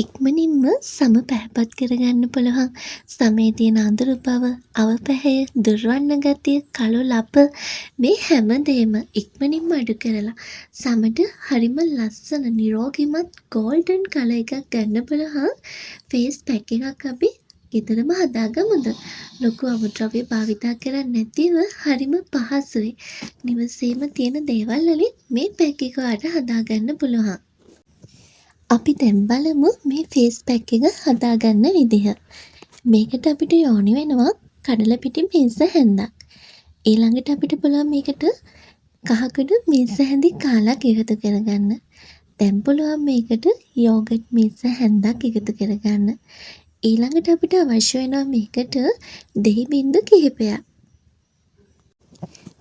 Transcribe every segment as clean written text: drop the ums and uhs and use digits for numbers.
ඉක්මනින්ම සම පැහැපත් කරගන්න පුළුවන්. සමේ තියෙන අඳුරු බව, අවපැහැය, දුර්වන්න ගතිය, කළු ලප මේ හැමදේම ඉක්මනින්ම අඩු කරලා සමට හරිම ලස්සන නිරෝගිමත් ගෝල්ඩන් කලර් එකක් ගන්න පුළුවන් ෆේස් පැක් එකක් අපි ගෙදරම හදාගමුද? ලොකු අමුද්‍රව්‍ය භාවිතා කරන්නේ නැතිව හරිම පහසුයි. නිවසේම තියෙන දේවල් වලින් මේ පැක් එක ඔයාලට හදාගන්න පුළුවන්. අපි දැන් බලමු මේ ෆේස් පැක් එක හදාගන්න විදිහ. මේකට අපිට ඕනි වෙනවා කඩල පිටි මේස හැන්දක්. ඊළඟට අපිට පුළුවන් මේකට කහකුඩු මේස හැඳි කාලක් එකතු කරගන්න. දැන් පුළුවන් මේකට යෝගට් මේස හැන්දක් එකතු කරගන්න. ඊළඟට අපිට අවශ්‍ය වෙනවා මේකට දෙහි බින්දු කිහිපයක්.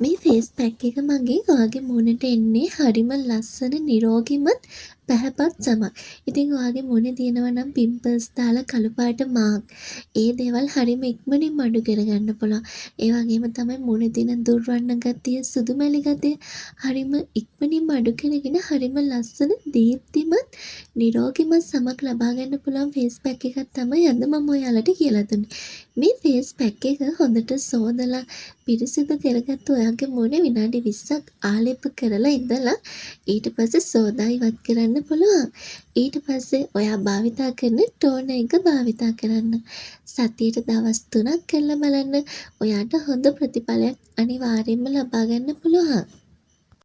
මේ ෆේස් පැක් එක මගෙන් ඔයාගේ මුහුණට එන්නේ හරිම ලස්සන නිරෝගිමත් පැහැපත් සමක්. ඉතින් ඔයාගේ මුහුණේ තියෙනවා නම් පිම්පල්ස් දාලා කළු පාට මාක් ඒ දේවල් හරිම ඉක්මනින්ම අඩු කරගන්න පුළුවන්. ඒ වගේම තමයි මුහුණේ තියෙන දුර්වන්න ගතිය, සුදු මැලි ගතිය හරිම ඉක්මනින්ම අඩු කරගෙන හරිම ලස්සන දීප්තිමත් නිරෝගිමත් සමක් ලබා ගන්න පුළුවන් ෆේස් පැක් එකක් තමයි අද මම ඔයාලට කියලා දුන්නේ. මේ ෆේස් පැක් එක හොඳට සෝදලා පිරිසිදු කරගත්තු ඔයාගේ මුහුණ විනාඩි 20ක් ආලේප කරලා ඉඳලා ඊට පස්සේ සෝදා ඉවත් කරන්න පුළුවන්. ඊට පස්සේ ඔයා භාවිතා කරන ටෝනර් එක භාවිතා කරන්න. සතියට දවස් 3ක් කරලා බලන්න. ඔයාට හොඳ ප්‍රතිඵලයක් අනිවාර්යයෙන්ම ලබා ගන්න පුළුවන්.